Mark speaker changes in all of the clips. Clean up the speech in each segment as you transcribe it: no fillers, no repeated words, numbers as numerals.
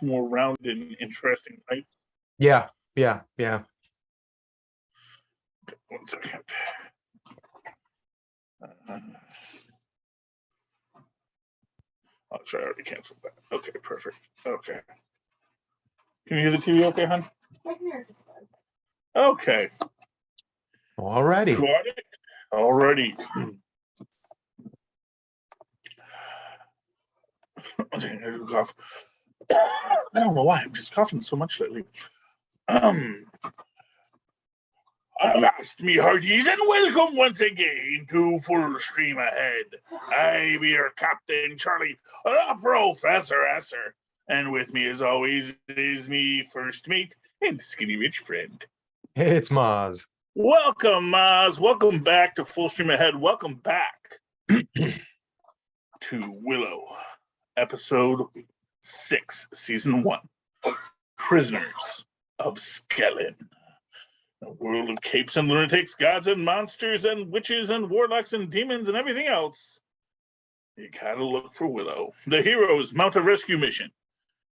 Speaker 1: more rounded and interesting, right?
Speaker 2: Yeah.
Speaker 1: Okay, 1 second. Oh, sorry, I already canceled that. Okay, perfect. Okay. Can you hear the TV okay, hon?
Speaker 3: I can hear it just fine.
Speaker 1: Okay.
Speaker 2: Alrighty.
Speaker 1: Got it. Alrighty. I cough. I don't know why I'm just coughing so much lately. Avast me hearties and welcome once again to Full Stream Ahead. I be your Captain Charlie, the Professor Esser, and with me as always is me first mate and skinny rich friend.
Speaker 2: It's Mozz.
Speaker 1: Welcome, Mozz. Welcome back to Full Stream Ahead. Welcome back to Willow, episode 6, season 1, Prisoners of Skellin. A world of capes and lunatics, gods and monsters and witches and warlocks and demons and everything else. You gotta look for Willow. The heroes mount a rescue mission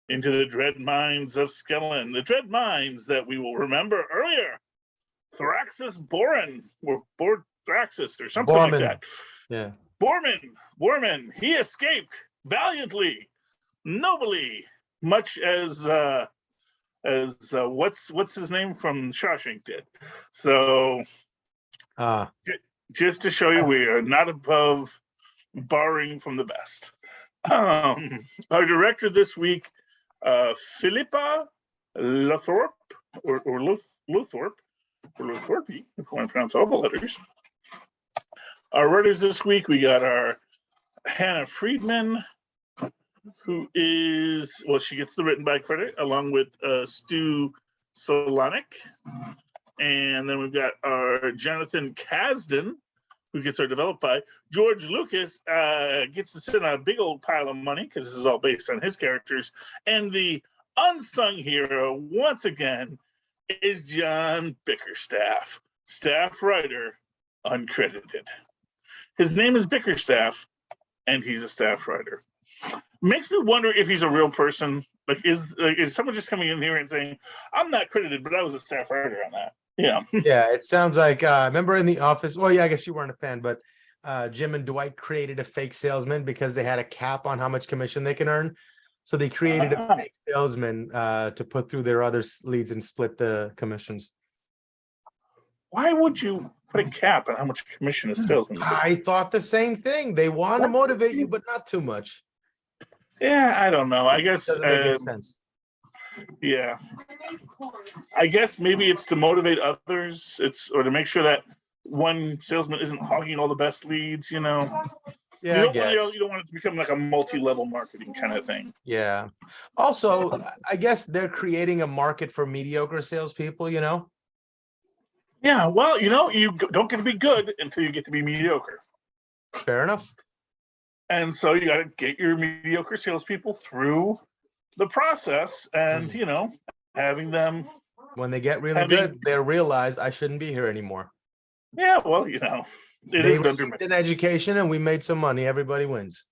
Speaker 1: into the dread mines of Skellin. The dread mines that we will remember earlier. Thraxus Boren, or Thraxus, or something like that.
Speaker 2: Yeah.
Speaker 1: Borman. He escaped valiantly, nobly, much as what's his name from Shawshank did. So just to show you, we are not above borrowing from the best. Our director this week, Philippa Luthorpe, or Luthorpe, if you want to pronounce all the letters. Our writers this week, we got our Hannah Friedman, who is, well, she gets the written by credit along with Stu Solonic. And then we've got our Jonathan Kasdan, who gets our developed by. George Lucas gets to sit on a big old pile of money because this is all based on his characters. And the unsung hero, once again, is John Bickerstaff, staff writer, uncredited. His name is Bickerstaff, and he's a staff writer. Makes me wonder if he's a real person. Like, is someone just coming in here and saying, "I'm not credited, but I was a staff writer on that"? Yeah.
Speaker 2: Yeah, it sounds like. Remember in The Office? Well, yeah, I guess you weren't a fan, but Jim and Dwight created a fake salesman because they had a cap on how much commission they can earn. So they created a fake salesman to put through their other leads and split the commissions.
Speaker 1: Why would you put a cap on how much commission a salesman gets?
Speaker 2: I thought the same thing. They want to motivate you, but not too much.
Speaker 1: Yeah, I don't know. I guess
Speaker 2: Doesn't make any sense.
Speaker 1: Yeah, I guess maybe it's to motivate others. Or to make sure that one salesman isn't hogging all the best leads. You know.
Speaker 2: Yeah,
Speaker 1: you don't want it to become like a multi-level marketing kind of thing.
Speaker 2: Yeah. Also, I guess they're creating a market for mediocre salespeople. You know.
Speaker 1: Yeah, well, you don't get to be good until you get to be mediocre.
Speaker 2: Fair enough.
Speaker 1: And so you got to get your mediocre salespeople through the process, and having them.
Speaker 2: When they get really good, they realize I shouldn't be here anymore.
Speaker 1: Yeah, well, it
Speaker 2: is received an education, and we made some money. Everybody wins.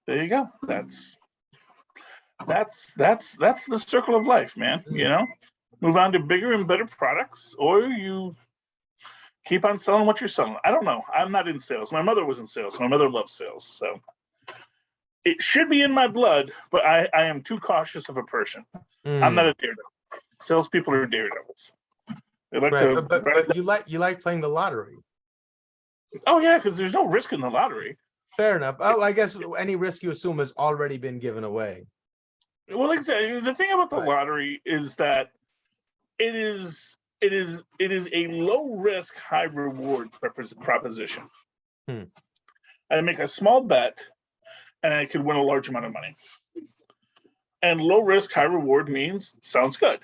Speaker 1: There you go. That's the circle of life, man. Move on to bigger and better products, or you keep on selling what you're selling. I don't know. I'm not in sales. My mother was in sales. My mother loves sales. So it should be in my blood, but I am too cautious of a person. I'm not a daredevil. Salespeople are daredevils. They like
Speaker 2: but you like playing the lottery.
Speaker 1: Oh, yeah, because there's no risk in the lottery.
Speaker 2: Fair enough. Oh, I guess any risk you assume has already been given away.
Speaker 1: Well, exactly. The thing about the lottery is that it is a low risk, high reward proposition. I make a small bet, and I could win a large amount of money. And low risk, high reward means sounds good.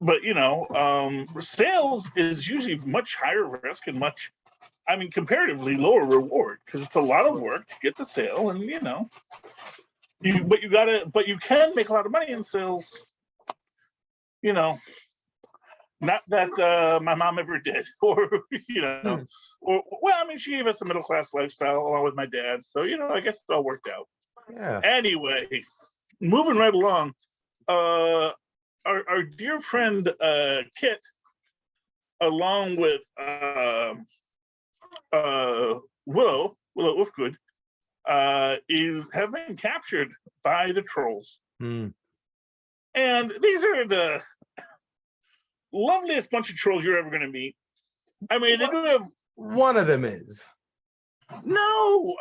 Speaker 1: But sales is usually much higher risk and comparatively lower reward because it's a lot of work to get the sale, and but you can make a lot of money in sales. Not that my mom ever did, or she gave us a middle class lifestyle along with my dad, so I guess it all worked out.
Speaker 2: Yeah.
Speaker 1: Anyway, moving right along, our dear friend Kit, along with Willow Wolfgood, have been captured by the trolls.
Speaker 2: Mm.
Speaker 1: And these are the loveliest bunch of trolls you're ever going to meet. I mean, they do have...
Speaker 2: One of them is.
Speaker 1: No,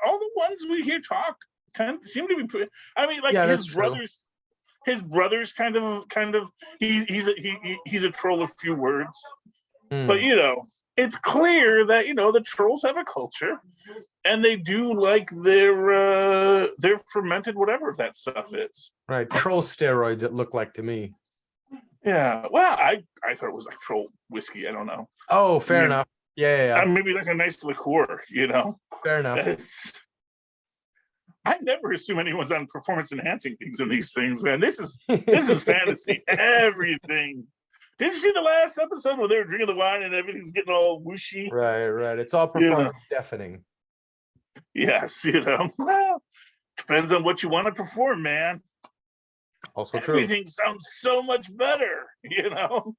Speaker 1: all the ones we hear talk seem to be... I mean, like,
Speaker 2: Yeah,
Speaker 1: his
Speaker 2: that's true.
Speaker 1: brothers kind of he's a troll of few words.
Speaker 2: Mm.
Speaker 1: But, you know, it's clear that, you know, the trolls have a culture, and they do like their fermented whatever that stuff is.
Speaker 2: Right, troll steroids, it looked like to me.
Speaker 1: Yeah, well, I thought it was like troll whiskey. I don't know.
Speaker 2: Oh, fair enough. Yeah.
Speaker 1: Maybe like a nice liqueur, you know?
Speaker 2: Fair enough.
Speaker 1: I never assume anyone's on performance enhancing things in these things, man. This is fantasy. Everything. Did you see the last episode where they were drinking the wine and everything's getting all whooshy?
Speaker 2: Right. It's all performance deafening.
Speaker 1: Yes, you know. Well, depends on what you want to perform, man.
Speaker 2: Also true.
Speaker 1: Everything sounds so much better, you know.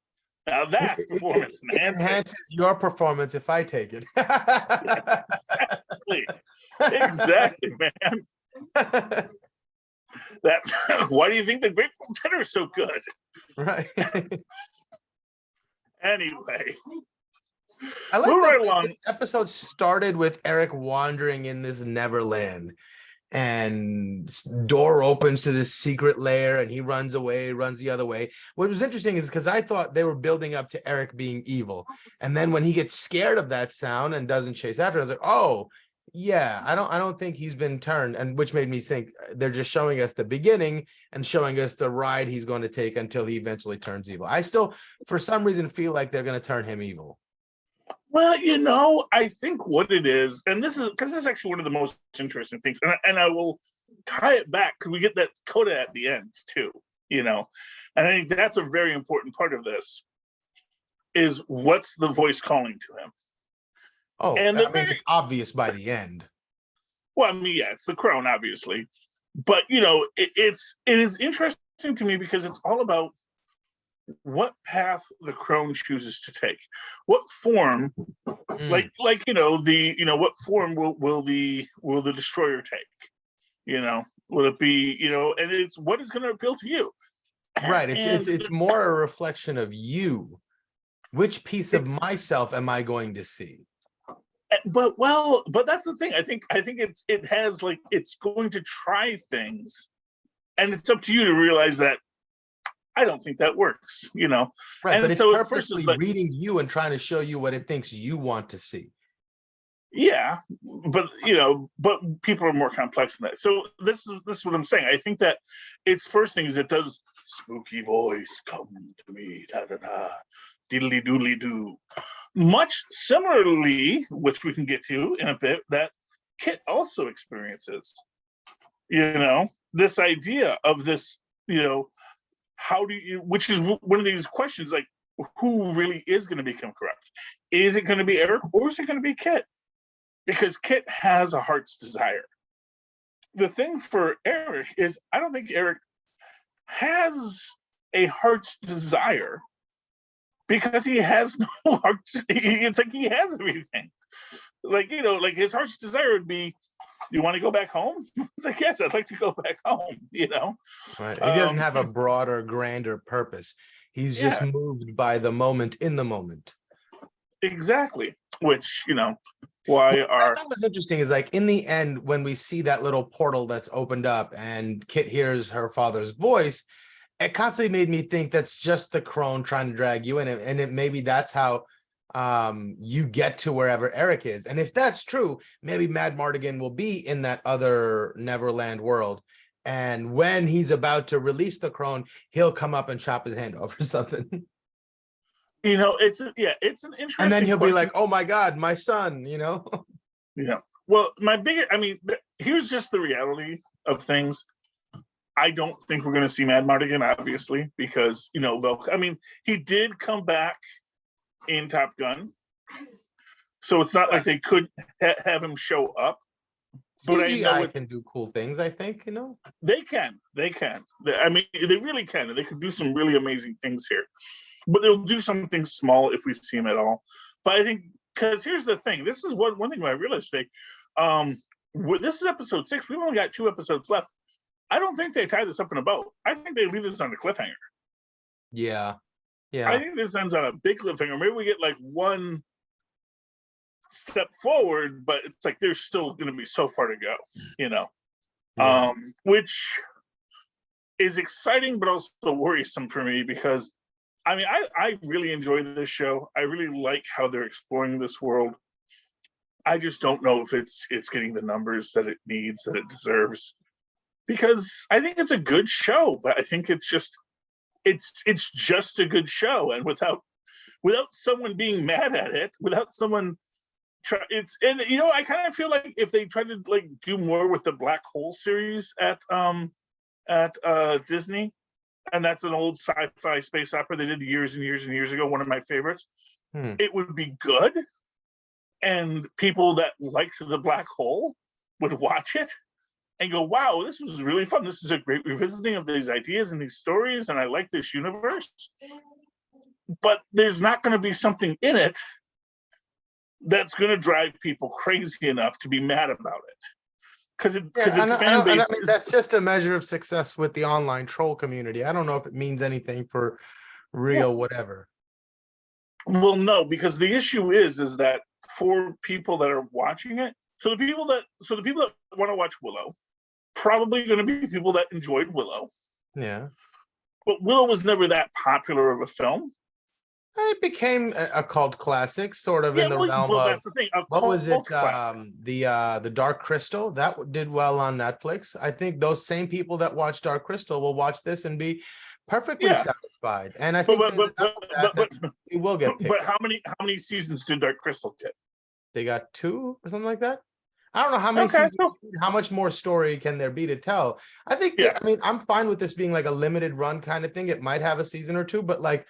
Speaker 1: Now that's performance enhancing.
Speaker 2: It enhances your performance if I take it.
Speaker 1: Yes, exactly, man. That's why do you think the Grateful Dead are so good?
Speaker 2: Right.
Speaker 1: Anyway,
Speaker 2: I like
Speaker 1: move
Speaker 2: that
Speaker 1: right along.
Speaker 2: this episode started with Eric wandering in this Neverland, and door opens to this secret lair, and he runs away, runs the other way. What was interesting is because I thought they were building up to Eric being evil, and then when he gets scared of that sound and doesn't chase after it, I was like, oh yeah, I don't think he's been turned, and which made me think they're just showing us the beginning and showing us the ride he's going to take until he eventually turns evil. I still, for some reason, feel like they're going to turn him evil.
Speaker 1: Well, you know, I think what it is, and this is because this is actually one of the most interesting things, and I will tie it back because we get that coda at the end too, you know, and I think that's a very important part of this is what's the voice calling to him.
Speaker 2: Oh,
Speaker 1: and
Speaker 2: I mean, it's obvious by the end.
Speaker 1: Well, I mean, yeah, it's the crone, obviously, but you know, it is interesting to me because it's all about what path the crone chooses to take, what form, like you know, what form will the destroyer take? You know, will it be, you know, and it's what is going to appeal to you,
Speaker 2: right? It's more a reflection of you. Which piece of myself am I going to see?
Speaker 1: But that's the thing. I think it has like it's going to try things, and it's up to you to realize that I don't think that works, you know.
Speaker 2: Right,
Speaker 1: and
Speaker 2: but it's
Speaker 1: so
Speaker 2: purposely reading you and trying to show you what it thinks you want to see.
Speaker 1: Yeah, but you know, but people are more complex than that. So this is what I'm saying. I think that its first thing is it does spooky voice come to me, da da da, diddly doodly doo. Much similarly, which we can get to in a bit, that Kit also experiences. You know, this idea of this, you know, how do you, which is one of these questions, like, who really is going to become corrupt? Is it going to be Eric or is it going to be Kit? Because Kit has a heart's desire. The thing for Eric is, I don't think Eric has a heart's desire because he has no heart. It's like he has everything. Like, you know, like his heart's desire would be, you want to go back home? It's like, yes, I'd like to go back home, you know?
Speaker 2: Right. He doesn't have a broader, grander purpose. He's just moved by the moment in the moment.
Speaker 1: Exactly. Which, you know, why
Speaker 2: what I thought was interesting is, like, in the end, when we see that little portal that's opened up and Kit hears her father's voice, it constantly made me think that's just the crone trying to drag you in, and maybe that's how you get to wherever Eric is. And if that's true, maybe Mad Mardigan will be in that other Neverland world, and when he's about to release the crone, he'll come up and chop his hand off or something.
Speaker 1: You know, it's an interesting
Speaker 2: and then he'll
Speaker 1: question.
Speaker 2: be like, oh my god, my son, you know.
Speaker 1: Yeah. Well, here's just the reality of things. I don't think we're going to see Mad Mardigan, obviously, because, you know, he did come back in Top Gun, so it's not like they could have him show up. but I know
Speaker 2: CGI can do cool things, I think, you know.
Speaker 1: they can. I mean, they really can. And they can do some really amazing things here. But they'll do something small if we see them at all. But I think, because here's the thing. This is one thing I realized today. This is episode 6. We've only got 2 episodes left. I don't think they tie this up in a bow. I think they leave this on a cliffhanger.
Speaker 2: Yeah.
Speaker 1: I think this ends on a big cliffhanger. Maybe we get like one step forward, but it's like there's still going to be so far to go, you know.
Speaker 2: Yeah.
Speaker 1: Which is exciting, but also worrisome for me because, I mean, I really enjoy this show. I really like how they're exploring this world. I just don't know if it's getting the numbers that it needs, that it deserves, because I think it's a good show, but I think it's just a good show, and without someone being mad at it, without someone and you know, I kind of feel like if they tried to like do more with the Black Hole series at Disney, and that's an old sci-fi space opera they did years and years and years ago, one of my favorites, it would be good, and people that liked the Black Hole would watch it and go, wow, this was really fun. This is a great revisiting of these ideas and these stories, and I like this universe. But there's not going to be something in it that's going to drive people crazy enough to be mad about it. Because its fan base
Speaker 2: I mean, that's just a measure of success with the online troll community. I don't know if it means anything for real whatever.
Speaker 1: Well, no, because the issue is that for people that are watching it, so the people that want to watch Willow, probably going to be people that enjoyed Willow.
Speaker 2: Yeah. But
Speaker 1: Willow was never that popular of a film.
Speaker 2: It became a cult classic, sort of in the realm of,
Speaker 1: that's the thing.
Speaker 2: What was it? The Dark Crystal that did well on Netflix. I think those same people that watch Dark Crystal will watch this and be perfectly satisfied. And I think it will get picked.
Speaker 1: But how many seasons did Dark Crystal get?
Speaker 2: They got 2 or something like that. I don't know how many seasons, how much more story can there be to tell? I think I mean, I'm fine with this being like a limited run kind of thing. It might have a season or 2, but like,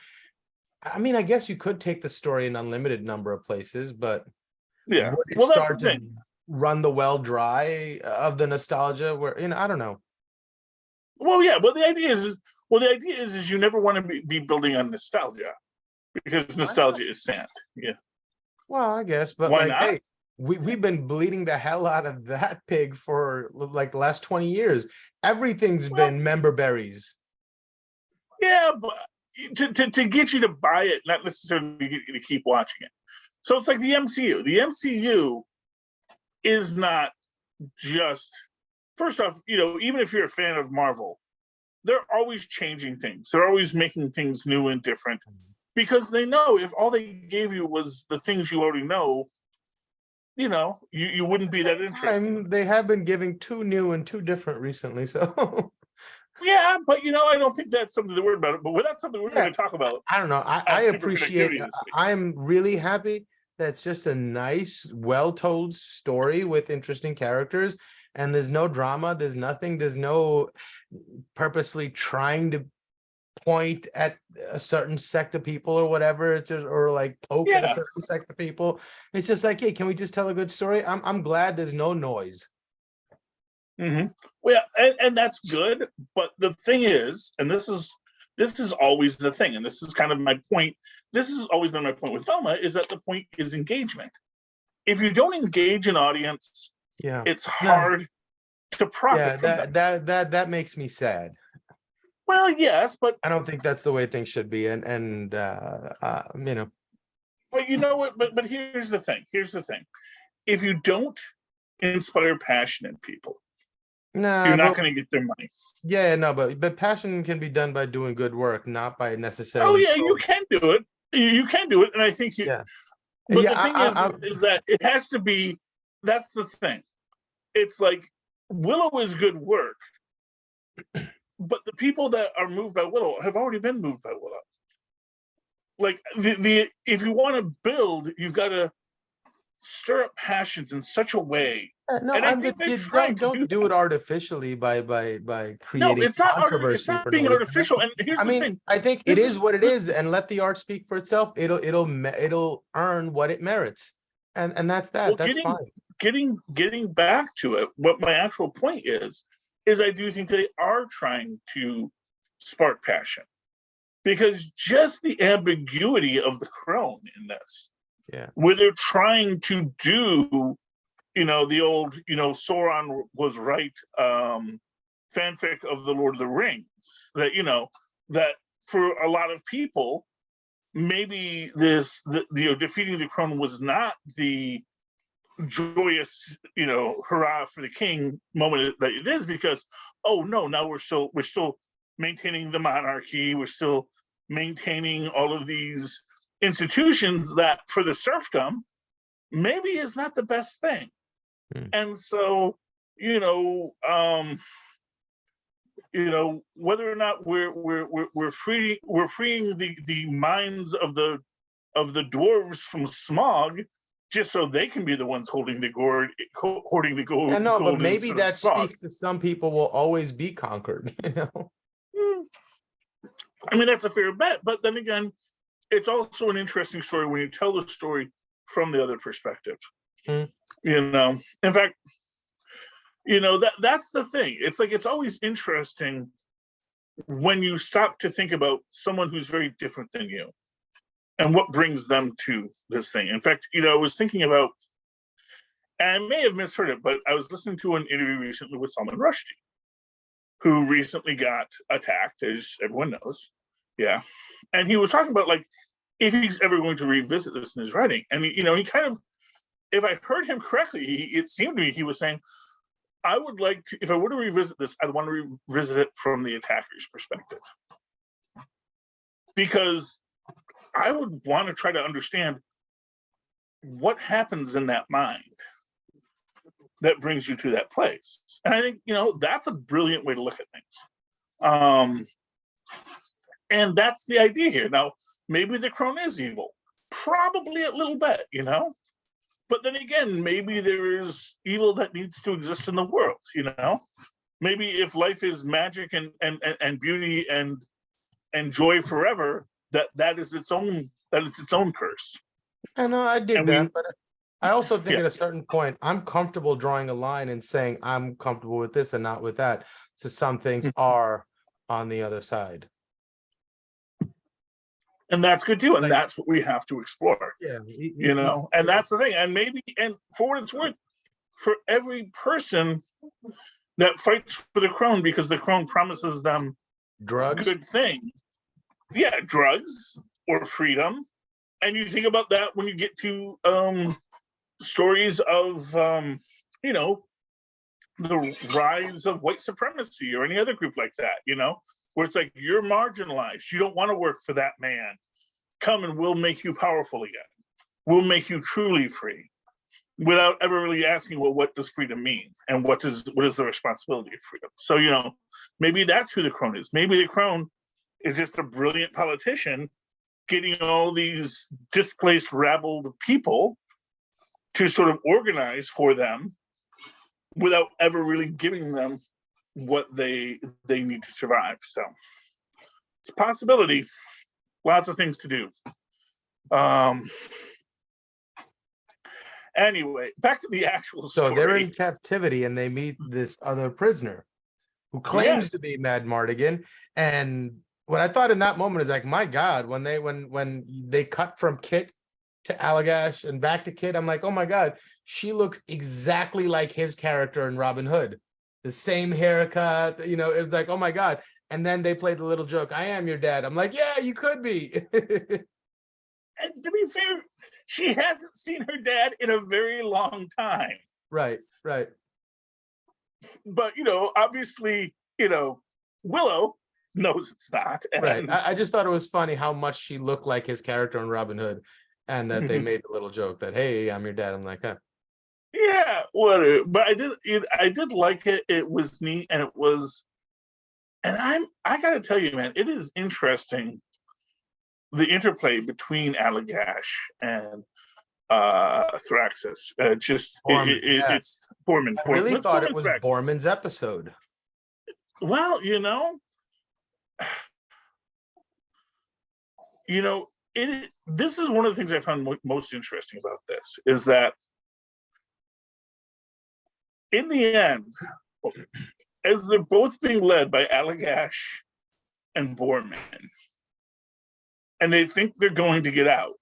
Speaker 2: I mean, I guess you could take the story in unlimited number of places, but would it start to run the well dry of the nostalgia where, you know, I don't know.
Speaker 1: Well, yeah, but the idea is you never want to be building on nostalgia, because nostalgia is sand. Yeah.
Speaker 2: Well, I guess, but
Speaker 1: why
Speaker 2: like,
Speaker 1: not?
Speaker 2: Hey, we've been bleeding the hell out of that pig for like the last 20 years. Everything's been member berries.
Speaker 1: Yeah, but to get you to buy it, not necessarily get you to keep watching it. So it's like the MCU. The MCU is not just, first off, you know, even if you're a fan of Marvel, they're always changing things. They're always making things new and different, because they know if all they gave you was the things you already know, you know, you wouldn't be that interested.
Speaker 2: They have been giving 2 new and 2 different recently, so
Speaker 1: yeah, but you know, I don't think that's something to worry about. But that's something we're going to talk about.
Speaker 2: I don't know. I appreciate. I'm really happy that's just a nice, well-told story with interesting characters, and there's no drama. There's nothing. There's no purposely trying to point at a certain sect of people or whatever. It's just, or like poke at a certain sect of people. It's just like, hey, can we just tell a good story? I'm glad there's no noise.
Speaker 1: Mm-hmm. Well, and that's good, but the thing is, and this is always the thing, and this is kind of my point. This has always been my point with Velma, is that the point is engagement. If you don't engage an audience, it's hard to profit from them.
Speaker 2: That makes me sad.
Speaker 1: Well, yes, but
Speaker 2: I don't think that's the way things should be, and you know.
Speaker 1: But you know what? But here's the thing. If you don't inspire passion in people, you're not going to get their money.
Speaker 2: Yeah, no, but passion can be done by doing good work, not by necessarily.
Speaker 1: Oh yeah, you can do it. You can do it, and I think you. Yeah. But the thing is that it has to be. That's the thing. It's like Willow is good work, but the people that are moved by Willow have already been moved by Willow. Like if you want to build, you've got to stir up passions in such a way.
Speaker 2: No, and I think don't do it artificially by creating.
Speaker 1: No, it's not being artificial. And here's the thing.
Speaker 2: I think it is what it is, and let the art speak for itself. It'll earn what it merits, and that's that. That's fine.
Speaker 1: getting back to it, what my actual point is I do think they are trying to spark passion, because just the ambiguity of the crone in this, where they're trying to do, the old, Sauron was right, fanfic of the Lord of the Rings, that, that for a lot of people, maybe defeating the crone was not the joyous, hurrah for the king moment that it is, because, oh no, now we're still maintaining the monarchy, we're still maintaining all of these institutions that for the serfdom maybe is not the best thing. And so, whether or not we're freeing the minds of the dwarves from smog, just so they can be the ones holding the gold.
Speaker 2: I know, but
Speaker 1: golden
Speaker 2: maybe
Speaker 1: sort of
Speaker 2: that
Speaker 1: smog.
Speaker 2: speaks to some people will always be conquered.
Speaker 1: I mean, that's a fair bet, but then again, it's also an interesting story when you tell the story from the other perspective. In fact, that's the thing. It's like, it's always interesting when you stop to think about someone who's very different than you and what brings them to this thing. In fact, I was thinking about, and I may have misheard it, but I was listening to an interview recently with Salman Rushdie, who recently got attacked, as everyone knows. Yeah. And he was talking about, like, if he's ever going to revisit this in his writing. And, he kind of, if I heard him correctly, it seemed to me he was saying, I would like to, if I were to revisit this, I'd want to revisit it from the attacker's perspective. Because I would want to try to understand what happens in that mind that brings you to that place. And I think, that's a brilliant way to look at things. And that's the idea here. Now, maybe the crone is evil. Probably a little bit, But then again, maybe there is evil that needs to exist in the world, Maybe if life is magic and beauty and joy forever, that is its own curse.
Speaker 2: I know, I dig that, but I also think
Speaker 1: Yeah.
Speaker 2: at a certain point, I'm comfortable drawing a line and saying I'm comfortable with this and not with that. So some things are on the other side.
Speaker 1: And that's good too. And that's what we have to explore.
Speaker 2: Yeah.
Speaker 1: And that's the thing. And maybe, and for what it's worth, for every person that fights for the crone because the crone promises them
Speaker 2: drugs,
Speaker 1: good things. Yeah, drugs or freedom. And you think about that when you get to stories of, the rise of white supremacy or any other group like that, where it's like, you're marginalized. You don't want to work for that man. Come and we'll make you powerful again. We'll make you truly free, without ever really asking, well, what does freedom mean? And what is the responsibility of freedom? So, maybe that's who the crone is. Maybe the crone is just a brilliant politician getting all these displaced, rabbled people to sort of organize for them without ever really giving them what they need to survive. So it's a possibility. Lots of things to do. Anyway, back to the actual story.
Speaker 2: So they're in captivity and they meet this other prisoner who claims to be Mad Mardigan. And what I thought in that moment is like, my God, when they cut from Kit to Allagash and back to Kit, I'm like, oh my God, she looks exactly like his character in Robin Hood. The same haircut, it was like, oh my God. And then they played the little joke, I am your dad. I'm like, yeah, you could be.
Speaker 1: And to be fair, she hasn't seen her dad in a very long time.
Speaker 2: Right.
Speaker 1: But, obviously, Willow knows it's not. And...
Speaker 2: Right. I just thought it was funny how much she looked like his character in Robin Hood, and that they made a little joke that, hey, I'm your dad. I'm like, huh.
Speaker 1: Yeah, whatever. But I did like it. It was neat, and it was, and I gotta tell you, man, it is interesting, the interplay between Allagash and Thraxus. It's Borman.
Speaker 2: I really thought it was
Speaker 1: Thraxus.
Speaker 2: Borman's episode.
Speaker 1: Well, this is one of the things I found most interesting about this, is that in the end, as they're both being led by Allagash and Borman, and they think they're going to get out,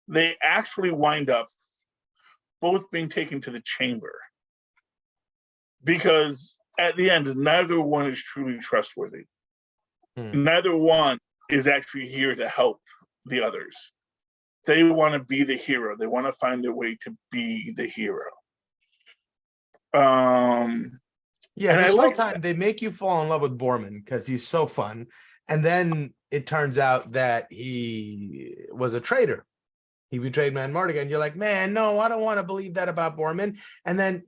Speaker 1: they actually wind up both being taken to the chamber. Because at the end, neither one is truly trustworthy. Neither one is actually here to help the others. They want to be the hero. They want to find their way to be the hero.
Speaker 2: Yeah,
Speaker 1: and
Speaker 2: this
Speaker 1: I
Speaker 2: whole
Speaker 1: like
Speaker 2: time
Speaker 1: that.
Speaker 2: they make you fall in love with Borman because he's so fun. And then it turns out that he was a traitor. He betrayed Man Mardigan. You're like, man, no, I don't want to believe that about Borman. And then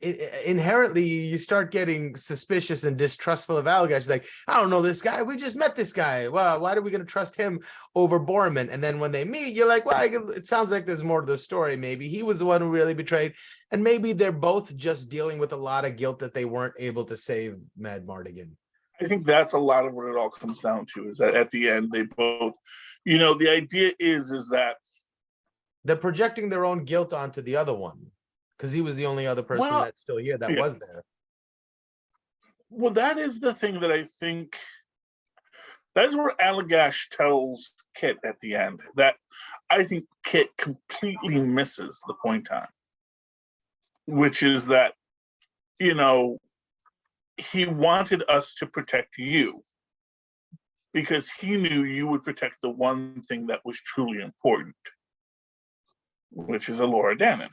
Speaker 2: inherently you start getting suspicious and distrustful of Allagash. Like, I don't know this guy. We just met this guy. Well, why are we going to trust him over Borman? And then when they meet, you're like, well, it sounds like there's more to the story. Maybe he was the one who really betrayed. And maybe they're both just dealing with a lot of guilt that they weren't able to save Mad Mardigan.
Speaker 1: I think that's a lot of what it all comes down to, is that at the end, they both, the idea is that
Speaker 2: they're projecting their own guilt onto the other one because he was the only other person that's still here that was there.
Speaker 1: Well, that is the thing that I think, that is where Allagash tells Kit at the end, that I think Kit completely misses the point on, which is that, he wanted us to protect you because he knew you would protect the one thing that was truly important, which is Elora Danan.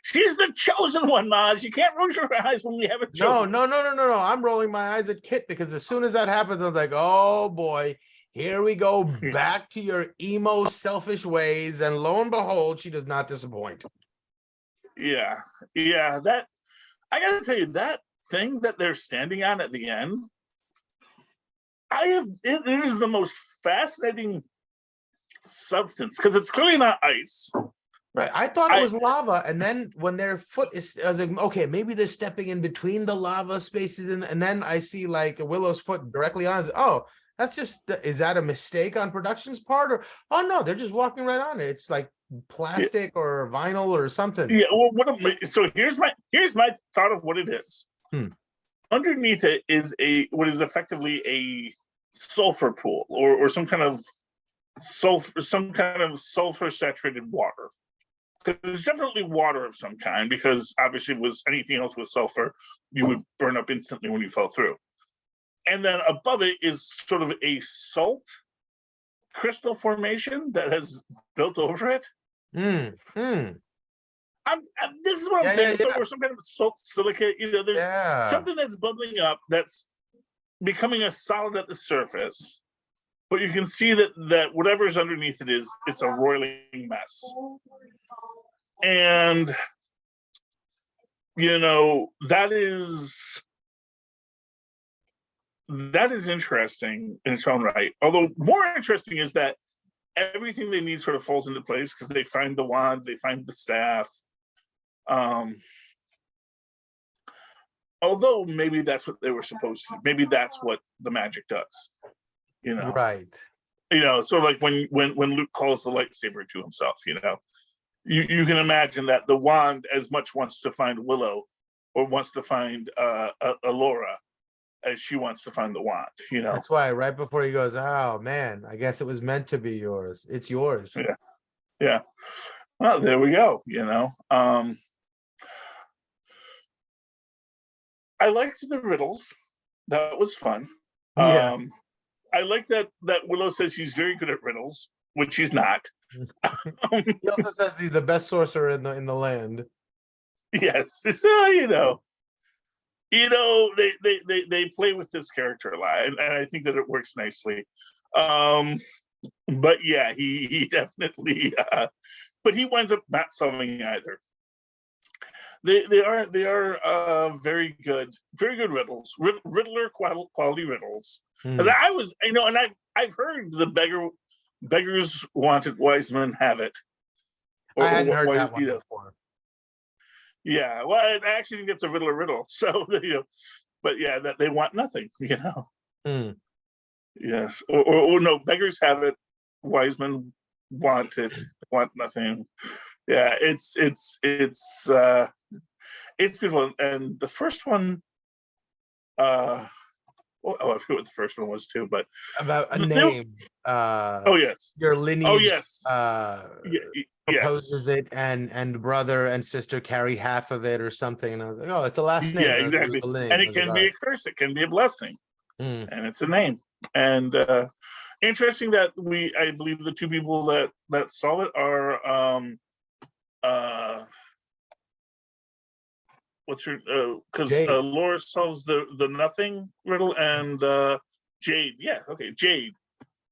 Speaker 1: She's the chosen one, Mozz. You can't roll your eyes when we have a chosen.
Speaker 2: No. I'm rolling my eyes at Kit because as soon as that happens, I'm like, oh boy, here we go back to your emo, selfish ways. And lo and behold, she does not disappoint.
Speaker 1: Yeah. That, I gotta tell you, that thing that they're standing on at the end, it is the most fascinating substance because it's clearly not ice.
Speaker 2: Right. I thought it was lava. And then when their foot is, I was like, okay, maybe they're stepping in between the lava spaces. And then I see like Willow's foot directly on it. Oh, that's just, is that a mistake on production's part? Or, oh no, they're just walking right on it. It's like plastic or vinyl or something.
Speaker 1: Yeah. Well, so here's my thought of what it is. Underneath it is what is effectively a sulfur pool or some kind of sulfur saturated water. Because it's definitely water of some kind, because obviously if it was anything else with sulfur, you would burn up instantly when you fell through. And then above it is sort of a salt crystal formation that has built over it.
Speaker 2: Mm.
Speaker 1: This is what I'm thinking. So, or some kind of salt silicate, there's something that's bubbling up that's becoming a solid at the surface. But you can see that whatever's underneath it it's a roiling mess. And, that is interesting in its own right. Although more interesting is that everything they need sort of falls into place because they find the wand, they find the staff. Although maybe that's what they were supposed to do. Maybe that's what the magic does.
Speaker 2: Right.
Speaker 1: Sort of like when Luke calls the lightsaber to himself, you can imagine that the wand as much wants to find Willow or wants to find Elora as she wants to find the wand,
Speaker 2: That's why right before he goes, oh man, I guess it was meant to be yours. It's yours.
Speaker 1: Yeah. Well, there we go, I liked the riddles. That was fun.
Speaker 2: Yeah.
Speaker 1: I like that Willow says he's very good at riddles, which he's not.
Speaker 2: He also says he's the best sorcerer in the land.
Speaker 1: Yes. So, they play with this character a lot, and I think that it works nicely. But yeah, he definitely but he winds up not solving either. They are very good riddles, Riddler quality riddles. Because I was, and I've heard the beggars wanted wise men have it.
Speaker 2: I hadn't heard that one before.
Speaker 1: Yeah, well, I actually think it's a riddle. So but yeah, that they want nothing. Yes, or no, beggars have it, wise men want it, want nothing. Yeah, it's it's beautiful. And the first one, I forget what the first one was too, but
Speaker 2: About a name.
Speaker 1: oh yes,
Speaker 2: Your
Speaker 1: oh
Speaker 2: lineage
Speaker 1: yes,
Speaker 2: proposes
Speaker 1: yes,
Speaker 2: it, and brother and sister carry half of it or something. And I was like, oh, it's a last name.
Speaker 1: yeah,
Speaker 2: I thought it was
Speaker 1: exactly.
Speaker 2: a name.
Speaker 1: And
Speaker 2: I
Speaker 1: it
Speaker 2: was like,
Speaker 1: can
Speaker 2: all
Speaker 1: be
Speaker 2: right.
Speaker 1: a curse, it can be a blessing,
Speaker 2: Mm.
Speaker 1: and it's a name. And interesting that I believe the two people that solve it are what's her because
Speaker 2: Jade.
Speaker 1: Laura solves the nothing riddle, and Jade,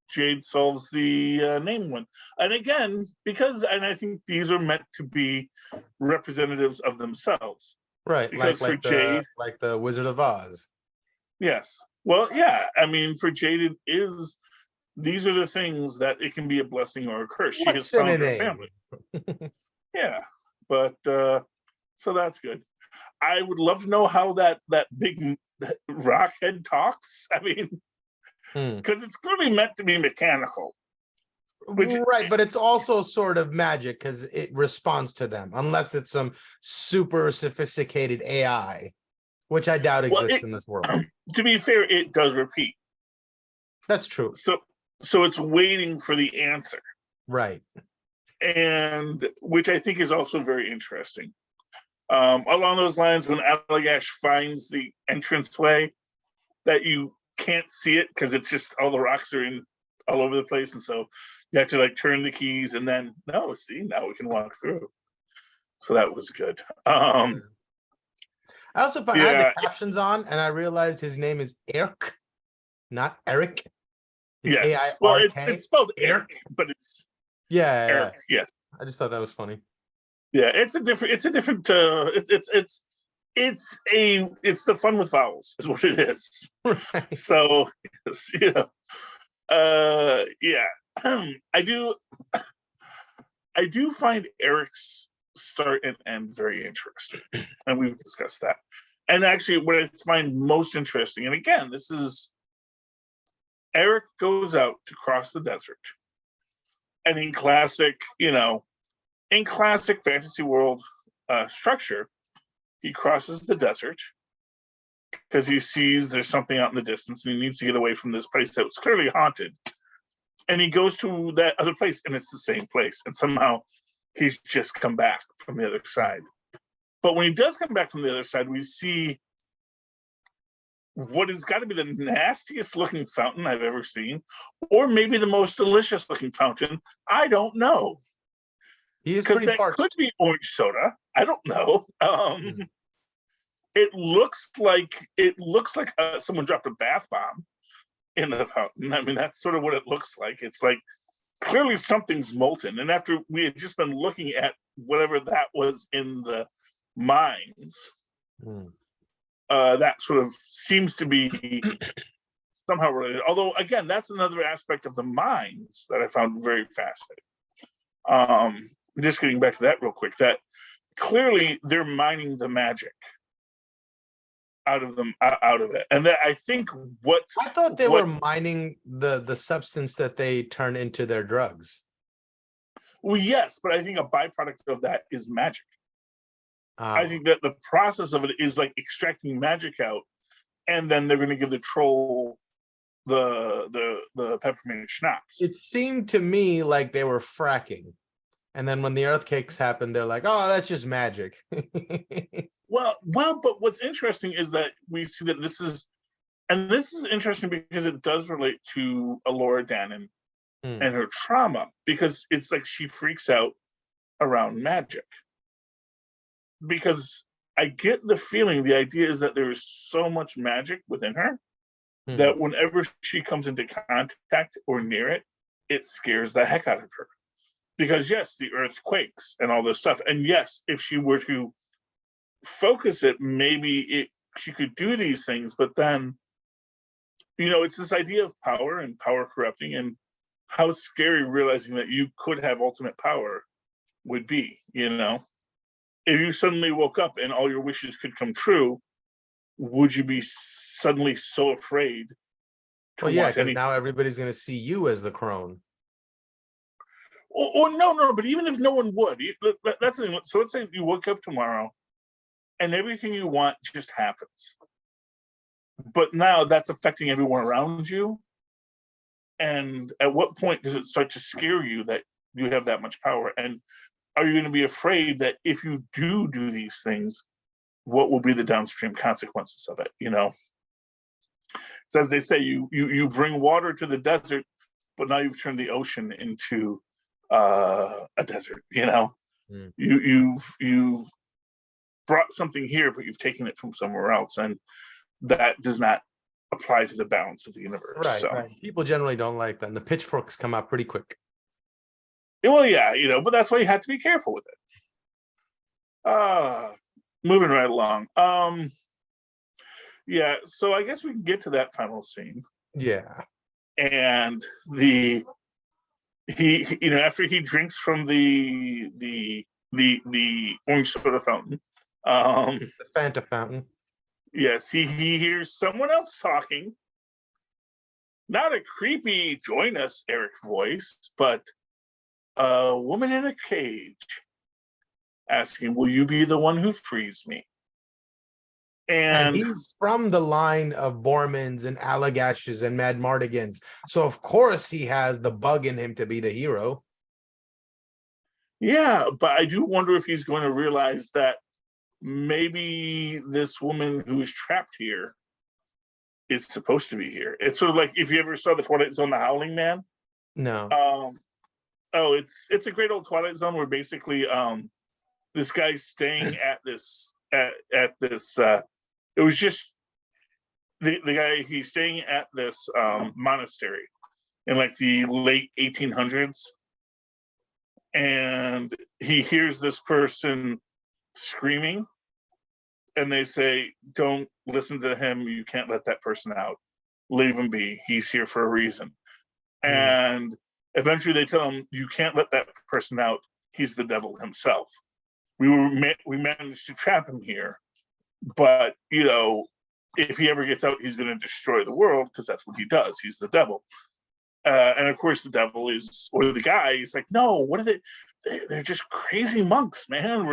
Speaker 1: Jade solves the name one. And again, and I think these are meant to be representatives of themselves.
Speaker 2: Right,
Speaker 1: Because for Jade,
Speaker 2: like the Wizard of Oz.
Speaker 1: yes. Well, yeah, I mean, for Jade, these are the things that it can be a blessing or a curse. She has
Speaker 2: What's in a
Speaker 1: found her
Speaker 2: name?
Speaker 1: family. Yeah, but so that's good. I would love to know how that big rock head talks. I mean, because it's clearly meant to be mechanical.
Speaker 2: Right, but it's also sort of magic because it responds to them, unless it's some super sophisticated AI, which I doubt exists in this world.
Speaker 1: To be fair, it does repeat.
Speaker 2: That's true.
Speaker 1: So it's waiting for the answer.
Speaker 2: Right.
Speaker 1: And which I think is also very interesting. Along those lines, when Allagash finds the entranceway, that you can't see it because it's just all the rocks are in all over the place, and so you have to like turn the keys, and then now we can walk through. So that was good.
Speaker 2: I also found I had
Speaker 1: yeah,
Speaker 2: the captions on, and I realized his name is Eric, not Eric. It's
Speaker 1: yes.
Speaker 2: AIRK.
Speaker 1: Well, it's spelled Eric, but it's Eric. Yes.
Speaker 2: I just thought that was funny.
Speaker 1: Yeah, it's a different. It's the fun with vowels is what it is.
Speaker 2: Right.
Speaker 1: So yeah, I do find Eric's start and end very interesting, and we've discussed that. And actually, what I find most interesting, and again, this is Eric goes out to cross the desert, and in classic fantasy world structure, he crosses the desert because he sees there's something out in the distance and he needs to get away from this place that was clearly haunted. And he goes to that other place and it's the same place. And somehow he's just come back from the other side. But when he does come back from the other side, we see what has got to be the nastiest looking fountain I've ever seen, or maybe the most delicious looking fountain. I don't know.
Speaker 2: He is pretty parched.
Speaker 1: Could be orange soda. I don't know. It looks like someone dropped a bath bomb in the fountain. I mean, that's sort of what it looks like. It's like clearly something's molten. And after we had just been looking at whatever that was in the mines, that sort of seems to be somehow related. Although, again, that's another aspect of the mines that I found very fascinating. Just getting back to that real quick, that clearly they're mining the magic out of it, and that I think I
Speaker 2: thought they were mining the substance that they turn into their drugs.
Speaker 1: Well, yes, but I think a byproduct of that is magic. I think that the process of it is like extracting magic out, and then they're going to give the troll the peppermint schnapps.
Speaker 2: It seemed to me like they were fracking. And then when the earthquakes happened, they're like, "Oh, that's just magic."
Speaker 1: well, but what's interesting is that we see that this is interesting because it does relate to Alora Dannon and her trauma, because it's like she freaks out around magic. Because I get the feeling, the idea is that there is so much magic within her that whenever she comes into contact or near it, it scares the heck out of her. Because yes, the earth quakes and all this stuff. And yes, if she were to focus it, maybe she could do these things. But then, it's this idea of power and power corrupting, and how scary realizing that you could have ultimate power would be. If you suddenly woke up and all your wishes could come true, would you be suddenly so afraid?
Speaker 2: Well, yeah, because now everybody's going to see you as the crone.
Speaker 1: Or no, but even if no one would, that's the thing. So let's say you woke up tomorrow and everything you want just happens. But now that's affecting everyone around you. And at what point does it start to scare you that you have that much power? And are you going to be afraid that if you do these things, what will be the downstream consequences of it? You know, it's as they say, you bring water to the desert, but now you've turned the ocean into a desert. You know, you've brought something here, but you've taken it from somewhere else, and that does not apply to the balance of the universe.
Speaker 2: Right,
Speaker 1: so.
Speaker 2: right. People generally don't like that, and the pitchforks come out pretty quick.
Speaker 1: Well, yeah, you know, but that's why you have to be careful with it. Moving right along. Yeah, so I guess we can get to that final scene.
Speaker 2: Yeah.
Speaker 1: And he you know, after he drinks from the orange soda fountain.
Speaker 2: The Fanta fountain.
Speaker 1: Yes, he hears someone else talking. Not a creepy join us Eric voice, but a woman in a cage asking, will you be the one who frees me?
Speaker 2: And he's from the line of Bormans and Allagaches and Mad Mardigans. So of course he has the bug in him to be the hero.
Speaker 1: Yeah, but I do wonder if he's going to realize that maybe this woman who is trapped here is supposed to be here. It's sort of like if you ever saw the Twilight Zone, The Howling Man.
Speaker 2: No.
Speaker 1: Oh, it's a great old Twilight Zone where basically this guy's staying at this it was just the guy, he's staying at this monastery in like the late 1800s, and he hears this person screaming, and they say, don't listen to him, you can't let that person out, leave him be, he's here for a reason. And eventually they tell him, you can't let that person out, he's the devil himself. We managed to trap him here, but you know, if he ever gets out, he's going to destroy the world, because that's what he does, he's the devil. And of course the devil is, or the guy is like, no, what are they? They're just crazy monks, man,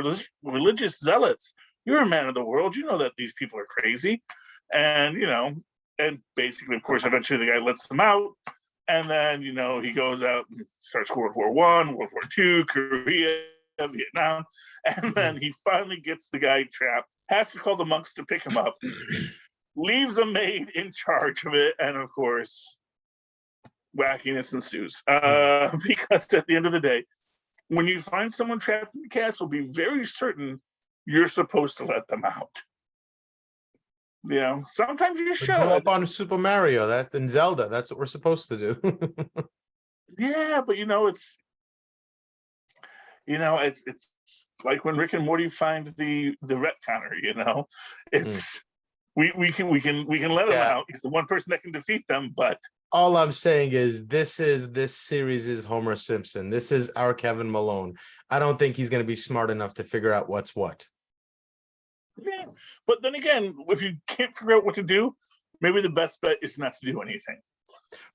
Speaker 1: religious zealots. You're a man of the world, you know that these people are crazy. And you know, and basically, of course, eventually the guy lets them out, and then you know, he goes out and starts World War I, World War II, Korea, Vietnam, and then he finally gets the guy trapped, has to call the monks to pick him up, leaves a maid in charge of it, and of course wackiness ensues, because at the end of the day, when you find someone trapped in the castle, be very certain you're supposed to let them out. You know, sometimes you should.
Speaker 2: Go up on Super Mario, that's in Zelda, that's what we're supposed to do.
Speaker 1: Yeah, but you know, it's like when Rick and Morty find the retconner, you know, it's we can let him out. He's the one person that can defeat them, but
Speaker 2: all I'm saying is this series is Homer Simpson. This is our Kevin Malone. I don't think he's going to be smart enough to figure out what's what.
Speaker 1: Yeah, but then again, if you can't figure out what to do, maybe the best bet is not to do anything.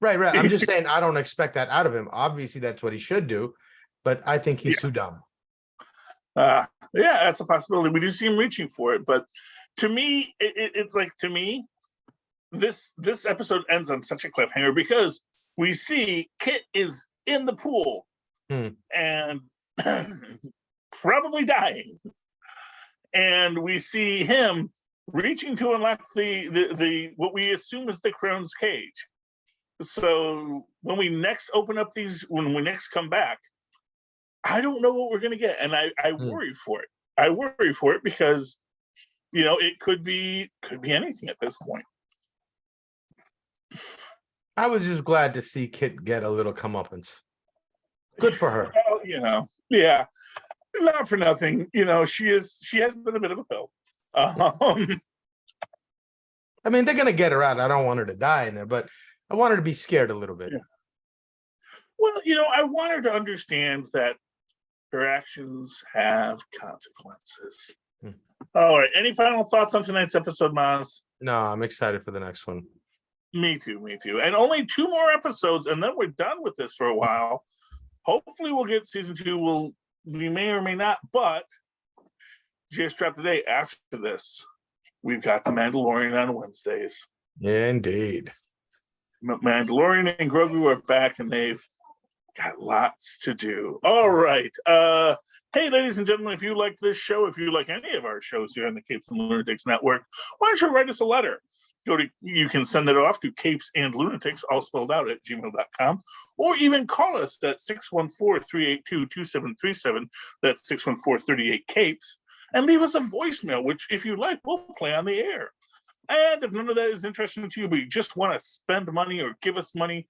Speaker 2: Right. I'm just saying I don't expect that out of him. Obviously, that's what he should do, but I think he's too dumb.
Speaker 1: Yeah, that's a possibility. We do see him reaching for it, but to me, it's like, to me, this episode ends on such a cliffhanger because we see Kit is in the pool and probably dying, and we see him reaching to unlock the what we assume is the Crone's cage. So when we next open up these, when we next come back, I don't know what we're going to get, and I worry for it. I worry for it because, you know, it could be anything at this point.
Speaker 2: I was just glad to see Kit get a little comeuppance. Good for her.
Speaker 1: Well, you know, yeah, not for nothing. You know, she has been a bit of a pill.
Speaker 2: I mean, they're gonna get her out. I don't want her to die in there, but I want her to be scared a little bit.
Speaker 1: Yeah. Well, you know, I want her to understand that her actions have consequences. All right. Any final thoughts on tonight's episode, Mozz?
Speaker 2: No, I'm excited for the next one.
Speaker 1: Me too. And only 2 more episodes, and then we're done with this for a while. Hopefully we'll get season 2. We may or may not, but just dropped today. After this, we've got The Mandalorian on Wednesdays.
Speaker 2: Indeed.
Speaker 1: Mandalorian and Grogu are back, and they've got lots to do. All right. Hey, ladies and gentlemen, if you like this show, if you like any of our shows here on the Capes and Lunatics Network, why don't you write us a letter? You can send it off to CapesandLunatics, all spelled out, at gmail.com, or even call us at 614-382-2737. That's 614-38-CAPES, and leave us a voicemail, which, if you like, we'll play on the air. And if none of that is interesting to you, but you just want to spend money or give us money,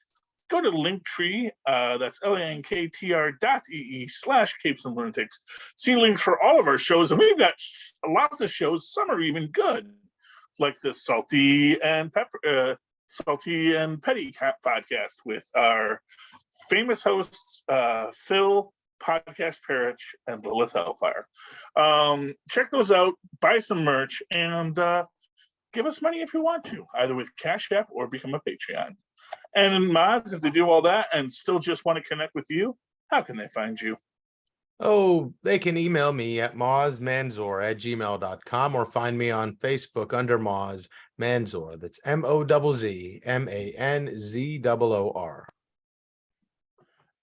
Speaker 1: go to Linktree, that's linktr.ee/CapesandLunatics. See links for all of our shows, and we've got lots of shows. Some are even good, like the Salty and Petty podcast with our famous hosts, Phil, Podcast Perich, and Lilith Hellfire. Check those out, buy some merch, and give us money if you want to, either with Cash App or become a Patreon. And in Mozz, if they do all that and still just want to connect with you, how can they find you?
Speaker 2: Oh, they can email me at mozzmanzor@gmail.com or find me on Facebook under Mozz Manzor. That's MOZZMANZOOR.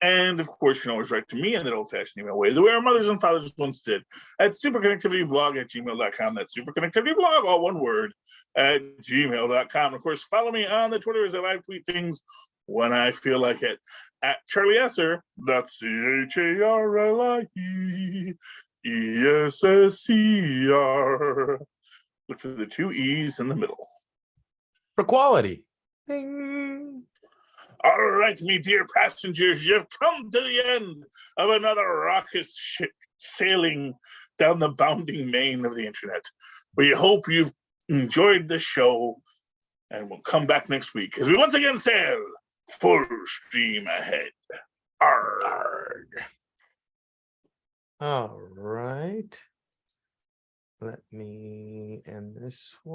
Speaker 1: And of course, you can always write to me in that old-fashioned email way, the way our mothers and fathers once did, at superconnectivityblog@gmail.com. That's superconnectivityblog, all one word, at gmail.com. Of course, follow me on the Twitter as I live tweet things when I feel like it. At Charlie Esser, that's CharlieEssser. Look for the two E's in the middle.
Speaker 2: For quality. Ding.
Speaker 1: All right, me dear passengers, you've come to the end of another raucous ship sailing down the bounding main of the internet. We hope you've enjoyed the show, and we'll come back next week as we once again sail full steam ahead. Arrgh.
Speaker 2: All right. Let me end this one.